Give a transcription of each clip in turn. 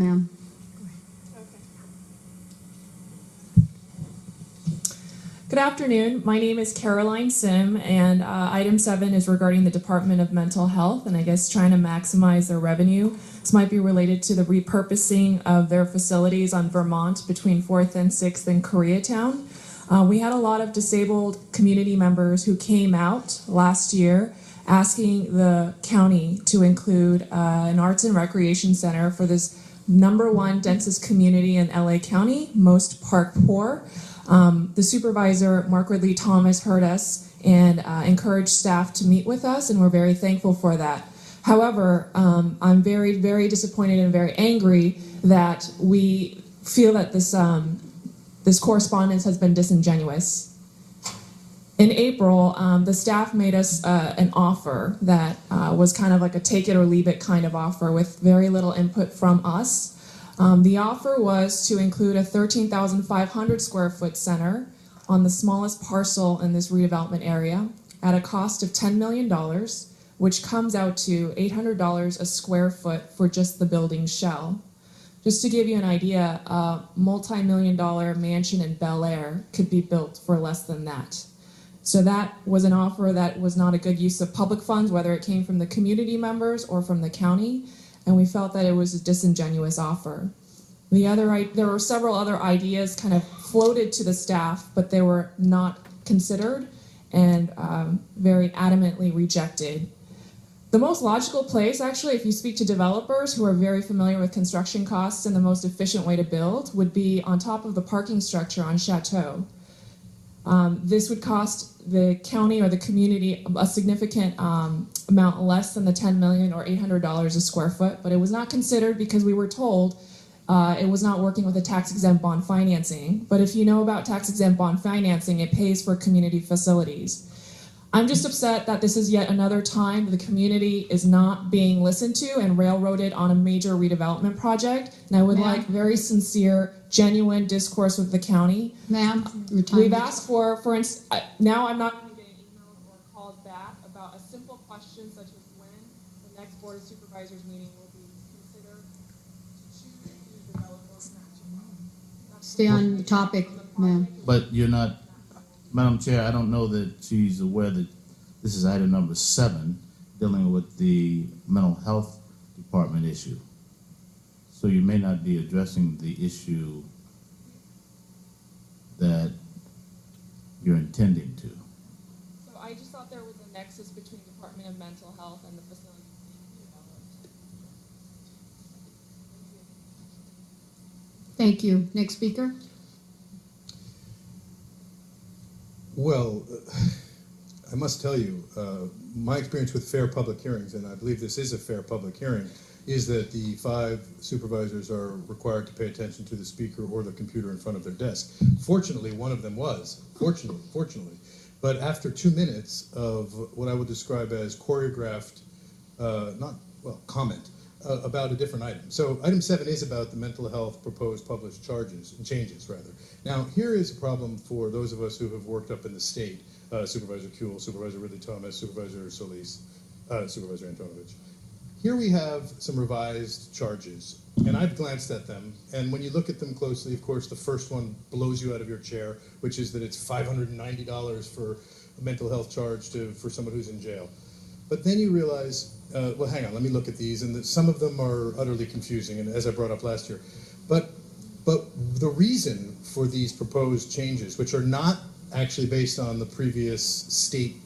ma'am. Good afternoon. My name is Caroline Sim, and item 7 is regarding the Department of Mental Health, and I guess trying to maximize their revenue. This might be related to the repurposing of their facilities on Vermont between 4th and 6th in Koreatown. We had a lot of disabled community members who came out last year asking the county to include an arts and recreation center for this #1 densest community in LA County, most park poor. The supervisor, Mark Ridley Thomas, heard us and encouraged staff to meet with us, and we're very thankful for that. However, I'm very, very disappointed and very angry that we feel that this correspondence has been disingenuous. In April, the staff made us an offer that was kind of like a take it or leave it kind of offer with very little input from us. The offer was to include a 13,500 square foot center on the smallest parcel in this redevelopment area at a cost of $10 million, which comes out to $800 a square foot for just the building shell. Just to give you an idea, a multi-million-dollar mansion in Bel Air could be built for less than that. So that was an offer that was not a good use of public funds, whether it came from the community members or from the county, and we felt that it was a disingenuous offer. There were several other ideas kind of floated to the staff, but they were not considered and very adamantly rejected. The most logical place, actually, if you speak to developers who are very familiar with construction costs and the most efficient way to build, would be on top of the parking structure on Chateau. This would cost the county or the community a significant amount less than the $10 million or $800 a square foot, but it was not considered because we were told it was not working with a tax-exempt bond financing. But if you know about tax-exempt bond financing, it pays for community facilities. I'm just upset that this is yet another time the community is not being listened to and railroaded on a major redevelopment project. And I would like very sincere, genuine discourse with the county. Ma'am, your time. We've asked for instance, now I'm not going to get emailed or called back about a simple question such as when the next Board of Supervisors meeting will be considered to choose the developers. Stay on the topic, ma'am. But you're not, Madam Chair, I don't know that she's aware that this is item number 7, dealing with the mental health department issue. So you may not be addressing the issue that you're intending to. So I just thought there was a nexus between Department of Mental Health and the facility being developed. Thank you. Next speaker. Well, I must tell you, my experience with fair public hearings, and I believe this is a fair public hearing, is that the 5 supervisors are required to pay attention to the speaker or the computer in front of their desk. Fortunately, one of them was, fortunately. But after 2 minutes of what I would describe as choreographed, comment about a different item. So item 7 is about the mental health proposed published changes rather. Now, here is a problem for those of us who have worked up in the state, Supervisor Kuehl, Supervisor Ridley Thomas, Supervisor Solis, Supervisor Antonovich. Here we have some revised charges, and I've glanced at them, and when you look at them closely, of course, the first one blows you out of your chair, which is that it's $590 for a mental health charge for someone who's in jail. But then you realize, well, hang on, let me look at these, and some of them are utterly confusing, and as I brought up last year. But the reason for these proposed changes, which are not actually based on the previous state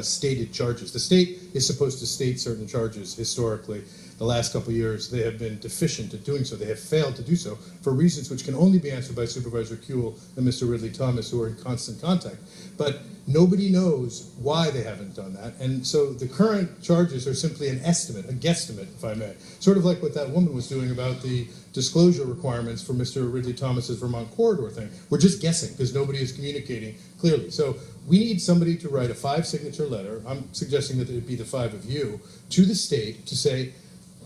stated charges. The state is supposed to state certain charges historically. The last couple of years, they have been deficient at doing so. They have failed to do so for reasons which can only be answered by Supervisor Kuehl and Mr. Ridley Thomas, who are in constant contact. But nobody knows why they haven't done that. And so the current charges are simply an estimate, a guesstimate, if I may. Sort of like what that woman was doing about the disclosure requirements for Mr. Ridley Thomas's Vermont corridor thing. We're just guessing because nobody is communicating clearly. So we need somebody to write a 5-signature letter. I'm suggesting that it be the 5 of you to the state to say,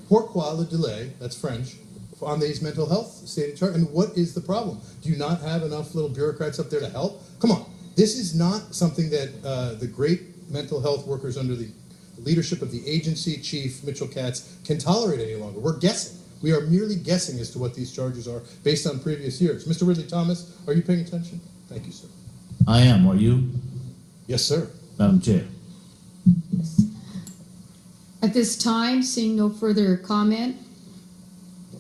pourquoi le delay, that's French, on these mental health stated charges, and what is the problem? Do you not have enough little bureaucrats up there to help? Come on, this is not something that the great mental health workers under the leadership of the agency chief, Mitchell Katz, can tolerate any longer. We're guessing. We are merely guessing as to what these charges are based on previous years. Mr. Ridley Thomas, are you paying attention? Thank you, sir. I am, are you, Yes, sir. Madam Chair? At this time, seeing no further comment,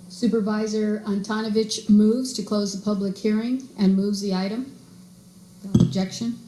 Supervisor Antonovich moves to close the public hearing and moves the item. Without objection.